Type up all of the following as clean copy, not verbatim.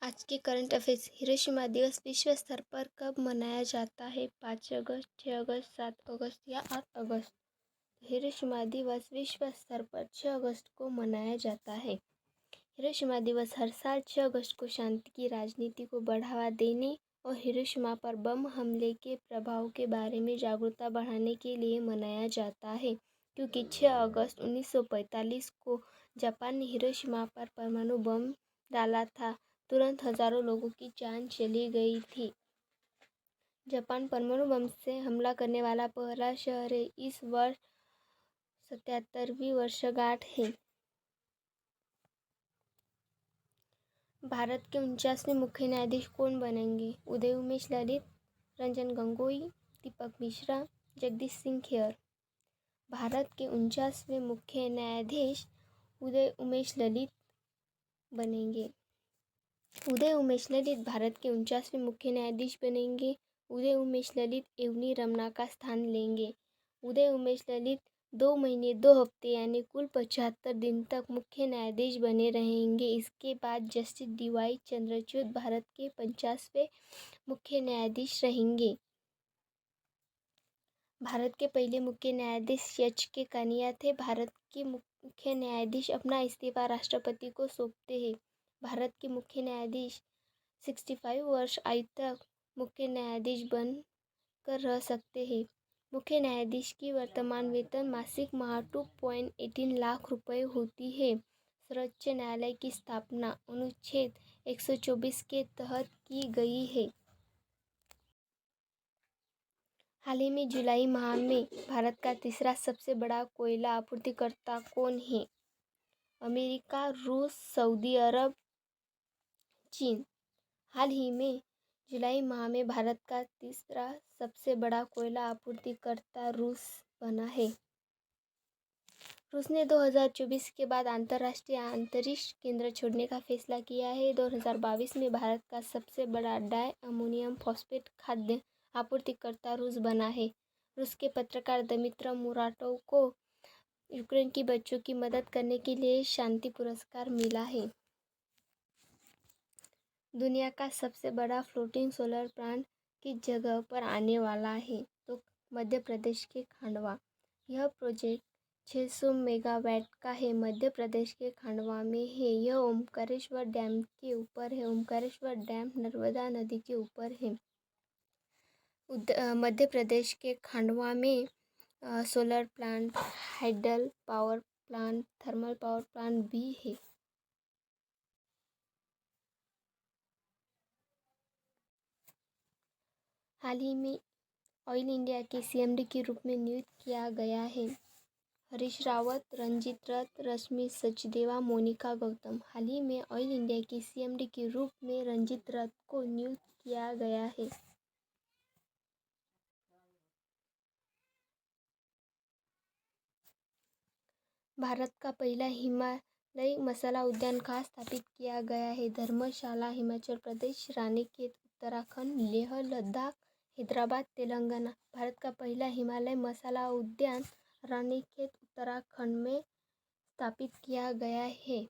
आज के current affairs. Hiroshima दिवस विश्व स्तर पर कब मनाया जाता है? 5 अगस्त, 6 अगस्त, 7 अगस्त या 8 अगस्त। हिरोशिमा दिवस विश्व स्तर पर 6 अगस्त को मनाया जाता है। हिरोशिमा दिवस हर साल 6 अगस्त को शांति की राजनीति को बढ़ावा देने और हिरोशिमा पर बम हमले के प्रभाव के बारे में जागरूकता बढ़ाने के लिए मनाया जाता है, क्योंकि 6 अगस्त 1945 को जापान ने हिरोशिमा पर परमाणु बम डाला था। तुरंत हजारों लोगों की जान चली गई थी। जापान परमाणु बम से हमला करने वाला पहला शहर है। इस वर्ष 77वीं वर्षगांठ है। भारत के 49वें मुख्य न्यायाधीश कौन बनेंगे? उदय उमेश ललित, रंजन गोगोई, दीपक मिश्रा, जगदीश सिंह खेर। भारत के 49वें मुख्य न्यायाधीश उदय उमेश ललित बनेंगे। उदय उमेश ललित भारत के 49वें मुख्य न्यायाधीश बनेंगे। उदय उमेश ललित एवनी रमना का स्थान लेंगे। उदय उमेश ललित 2 महीने 2 हफ्ते यानी कुल 75 दिन तक मुख्य न्यायाधीश बने रहेंगे। इसके बाद जस्टिस DY चंद्रचूड़ भारत के 50वें मुख्य न्यायाधीश रहेंगे। भारत के पहले मुख्य न्यायाधीश HK कानिया थे। भारत के मुख्य न्यायाधीश अपना इस्तीफा राष्ट्रपति को सौंपते हैं। भारत के मुख्य न्यायाधीश 65 वर्ष आयु तक मुख्य न्यायाधीश बन कर रह सकते हैं। मुख्य न्यायाधीश की वर्तमान वेतन मासिक माह 2.18 लाख रुपए होती है। सर्वोच्च न्यायालय की स्थापना अनुच्छेद 124 के तहत की गई है। हाल ही में जुलाई माह में भारत का तीसरा सबसे बड़ा कोयला आपूर्तिकर्ता कौन है? अमेरिका, रूस, सऊदी अरब, चीन। हाल ही में जुलाई माह में भारत का तीसरा सबसे बड़ा कोयला आपूर्तिकर्ता रूस बना है। रूस ने 2024 के बाद अंतर्राष्ट्रीय अंतरिक्ष केंद्र छोड़ने का फैसला किया है। 2022 में भारत का सबसे बड़ा डाई अमोनियम फॉस्फेट खाद्य आपूर्तिकर्ता रूस बना है। रूस के पत्रकार दमित्र मुराटोव को यूक्रेन के बच्चों की मदद करने के लिए शांति पुरस्कार मिला है। दुनिया का सबसे बड़ा फ्लोटिंग सोलर प्लांट किस जगह पर आने वाला है? तो मध्य प्रदेश के खंडवा। यह प्रोजेक्ट 600 मेगावाट का है। मध्य प्रदेश के खंडवा में है। यह ओमकारेश्वर डैम के ऊपर है। ओमकारेश्वर डैम नर्मदा नदी के ऊपर है। मध्य प्रदेश के खंडवा में solar plant, hydel power plant, thermal power plant भी है। हाल ही में ऑयल इंडिया के CMD के रूप में नियुक्त किया गया है हरीश रावत, रंजीत रथ, रश्मि सचदेवा, मोनिका गौतम। हाल ही में ऑयल इंडिया के CMD के रूप में रंजीत रथ को नियुक्त किया गया है। भारत का पहला हिमालय मसाला उद्यान कहाँ स्थापित किया गया है? धर्मशाला, हिमाचल प्रदेश, रानीखेत, उत्तराखंड, लेह लद्दाख, हैदराबाद, तेलंगाना। भारत का पहला हिमालय मसाला उद्यान रानीखेत, उत्तराखंड में स्थापित किया गया है।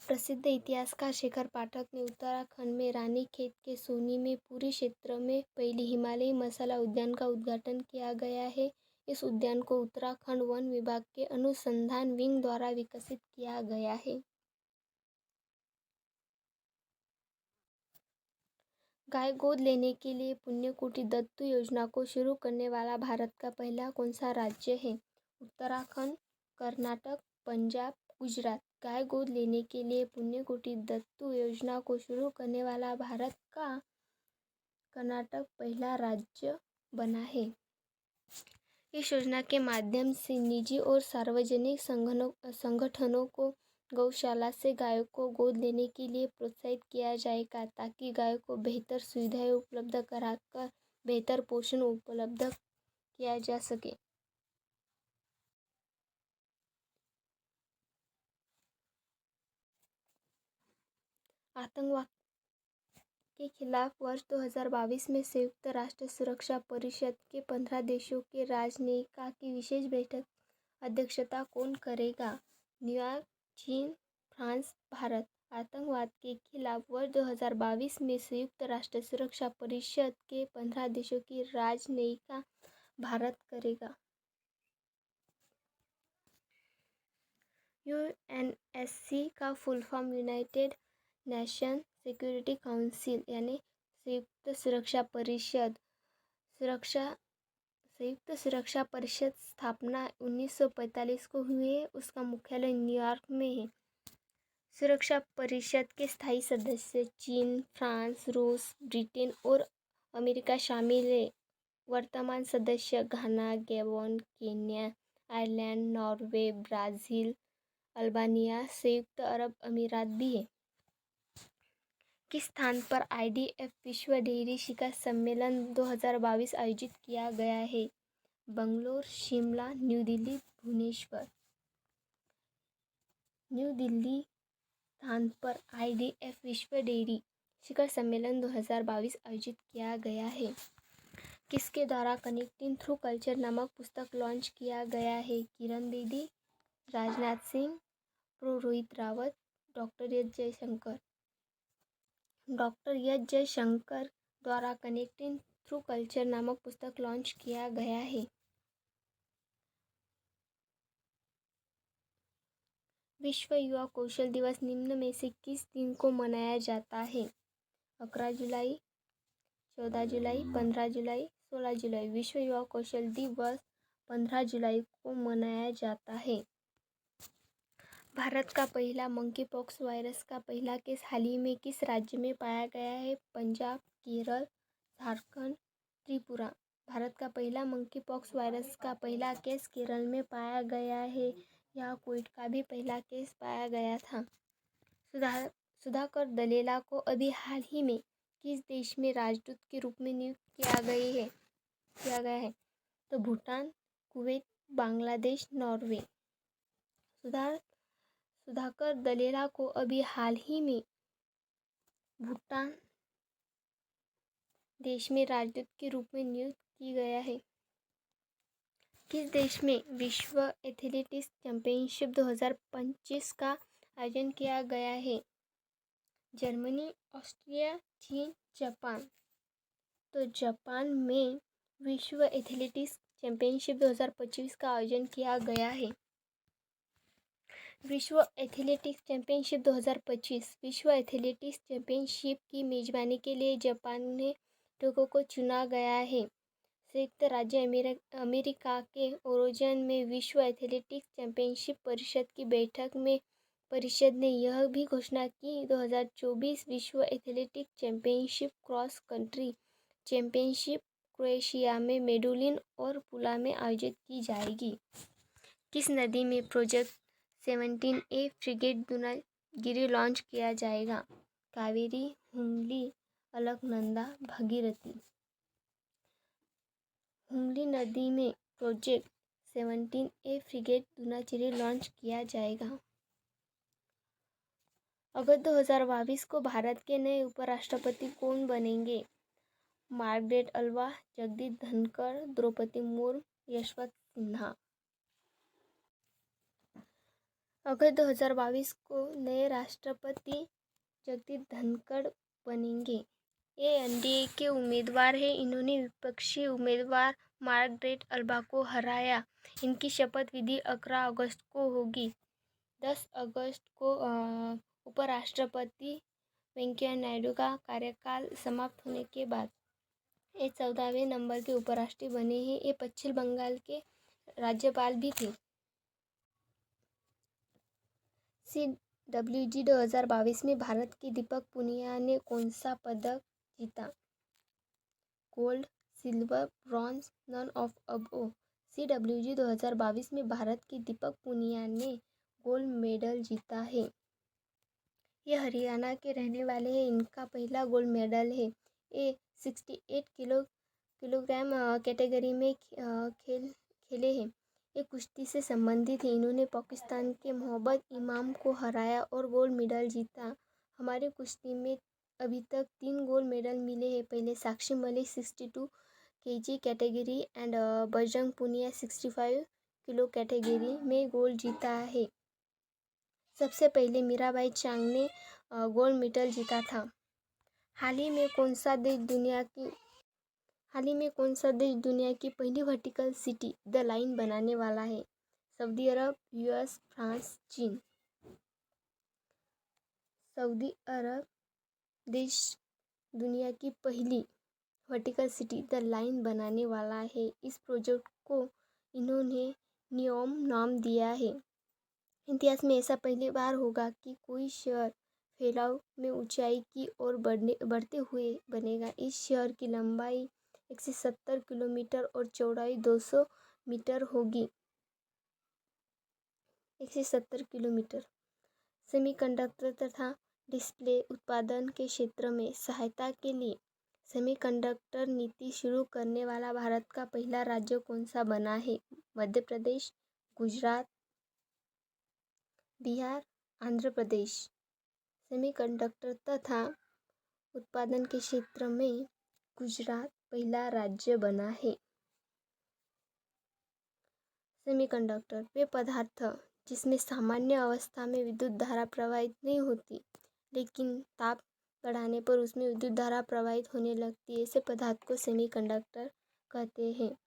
प्रसिद्ध इतिहासकार शेखर पाठक ने उत्तराखंड में रानीखेत के सोनी में पुरी क्षेत्र में पहले हिमालयी मसाला उद्यान का उद्घाटन किया गया है। इस उद्यान को उत्तराखंड वन विभाग के अनुसंधान विंग द्वारा विकसित किया गया है। गाय गोद लेने के लिए पुण्यकोटि दत्तू योजना को शुरू करने वाला भारत का पहला कौन सा राज्य है? उत्तराखंड, कर्नाटक, पंजाब, गुजरात। गाय गोद लेने के लिए पुण्यकोटि दत्तू योजना को शुरू करने वाला भारत का कर्नाटक पहला राज्य बना है। इस योजना के माध्यम से निजी और सार्वजनिक संगठनों को गौशाला से गायों को गोद लेने के लिए प्रोत्साहित किया जाएगा, ताकि गायों को बेहतर सुविधाएं उपलब्ध कराकर बेहतर पोषण उपलब्ध किया जा सके। आतंकवाद के खिलाफ वर्ष 2022 में संयुक्त राष्ट्र सुरक्षा परिषद के 15 देशों के राजनयिका की विशेष बैठक अध्यक्षता कौन करेगा? न्यूयॉर्क, चीन, फ्रांस, भारत। आतंकवाद के खिलाफ वर्ष 2022 में संयुक्त राष्ट्र सुरक्षा परिषद के 15 देशों की राजनयिका भारत करेगा। यूएनएससी का full form United nation security council यानी संयुक्त सुरक्षा परिषद स्थापना 1945 को हुई है। उसका मुख्यालय न्यूयॉर्क में है। सुरक्षा परिषद के स्थायी सदस्य चीन, फ्रांस, रूस, ब्रिटेन और अमेरिका शामिल है। वर्तमान सदस्य Ghana, Gabon, Kenya, Ireland, Norway, Brazil, Albania, संयुक्त अरब अमीरात भी है। किस स्थान पर IDF विश्व डेयरी शिखर सम्मेलन 2022 आयोजित किया गया है? बंगलोर, शिमला, न्यू दिल्ली, भुवनेश्वर। न्यू दिल्ली स्थान पर IDF विश्व डेयरी शिखर सम्मेलन 2022 आयोजित किया गया है। किसके द्वारा कनेक्टिंग थ्रू कल्चर नामक पुस्तक लॉन्च किया गया है? Kiran Bedi, Rajnath Singh, pro Rohit Rawat, doctor S Jaishankar. Doctor S Jaishankar द्वारा कनेक्टिंग थ्रू कल्चर नामक पुस्तक लॉन्च किया गया है। विश्व युवा कौशल दिवस निम्न में से किस दिन को मनाया जाता है? 11 जुलाई, 14 जुलाई, 15 जुलाई, 16 जुलाई। विश्व युवा कौशल दिवस 15 जुलाई को मनाया जाता है। भारत का पहला मंकी पॉक्स वायरस का पहला केस हाल ही में किस राज्य में पाया गया है? पंजाब, केरल, झारखंड, त्रिपुरा। भारत का पहला मंकी पॉक्स वायरस का पहला केस केरल में पाया गया है। यहाँ कोविड का भी पहला केस पाया गया था। सुधाकर दलेला को अभी हाल ही में किस देश में राजदूत के रूप में नियुक्त किया गया है? तो भूटान, कुवैत, बांग्लादेश, नॉर्वे। सुधाकर दलेला को अभी हाल ही में भूटान देश में राजदूत के रूप में नियुक्त किया गया है। किस देश में विश्व एथलेटिक्स चैंपियनशिप 2025 का आयोजन किया गया है? जर्मनी, ऑस्ट्रिया, चीन, जापान। तो जापान में विश्व एथलेटिक्स चैंपियनशिप 2025 का आयोजन किया गया है। विश्व एथलेटिक्स चैंपियनशिप 2025 विश्व एथलेटिक्स चैंपियनशिप की मेजबानी के लिए जापान ने टोक्यो को चुना गया है। संयुक्त राज्य अमेरिका के ओरेगन में विश्व एथलेटिक्स चैंपियनशिप परिषद की बैठक में परिषद ने यह भी घोषणा की 2024 विश्व athletics championship cross country championship Croatia में मेडुलिन और पुला में आयोजित की जाएगी। किस नदी में project 17A frigate Dunagiri launch किया जाएगा? कावेरी, हुगली, अलकनंदा, भागीरथी। हुगली नदी में project 17A frigate Dunagiri launch किया जाएगा। अगस्त 2022 को भारत के नए उपराष्ट्रपति कौन बनेंगे? मार्गरेट अल्वा, जगदीप धनखड़, द्रौपदी मुर्मू, यशवंत सिन्हा। अगस्त 2022 को नए राष्ट्रपति जगदीप धनखड़ बनेंगे। ये NDA के उम्मीदवार हैं। इन्होंने विपक्षी उम्मीदवार मार्गरेट अल्वा को हराया। इनकी शपथ विधि 11 अगस्त को होगी। 10 अगस्त को उपराष्ट्रपति वेंकैया नायडू का कार्यकाल समाप्त होने के बाद ये 14वें नंबर के उपराष्ट्रपति बने हैं। ये पश्चिम बंगाल के राज्यपाल भी थे। CWG 2022 में भारत के दीपक पुनिया ने कौन सा पदक जीता? Gold, silver, bronze, none of above. CWG 2022 में भारत के दीपक पुनिया ने गोल्ड मेडल जीता है। ये हरियाणा के रहने वाले हैं। इनका पहला गोल्ड मेडल है। ये 68 किलोग्राम कैटेगरी में खेले हैं। ये कुश्ती से संबंधित है। इन्होंने पाकिस्तान के मोहम्मद इमाम को हराया और गोल्ड मेडल जीता। हमारे कुश्ती में अभी तक 3 गोल्ड मेडल मिले हैं। पहले Sakshi Malik 62 kg category and Bajrang Punia 65 kilo category में गोल्ड जीता है। सबसे पहले मीराबाई चांग ने गोल्ड मेडल जीता था। हाल ही में कौन सा देश दुनिया की पहली वर्टिकल सिटी द लाइन बनाने वाला है? सऊदी अरब, यूएस, फ्रांस, चीन। सऊदी अरब देश दुनिया की पहली वर्टिकल सिटी द लाइन बनाने वाला है। इस प्रोजेक्ट को इन्होंने नियोम नाम दिया है। इतिहास में ऐसा पहली बार होगा कि कोई शहर फैलाव में ऊंचाई की ओर बढ़ते हुए बनेगा। इस शहर की लंबाई 170 किलोमीटर और चौड़ाई 200 मीटर होगी। 170 किलोमीटर। सेमीकंडक्टर तथा डिस्प्ले उत्पादन के क्षेत्र में सहायता के लिए सेमीकंडक्टर नीति शुरू करने वाला भारत का पहला राज्य कौन सा बना है? मध्य प्रदेश, गुजरात, बिहार, आंध्र प्रदेश। सेमीकंडक्टर तथा उत्पादन के क्षेत्र में गुजरात पहला राज्य बना है। सेमीकंडक्टर वे पदार्थ जिसमें सामान्य अवस्था में विद्युत धारा प्रवाहित नहीं होती, लेकिन ताप बढ़ाने पर उसमें विद्युत धारा प्रवाहित होने लगती है। ऐसे पदार्थ को सेमीकंडक्टर कहते हैं।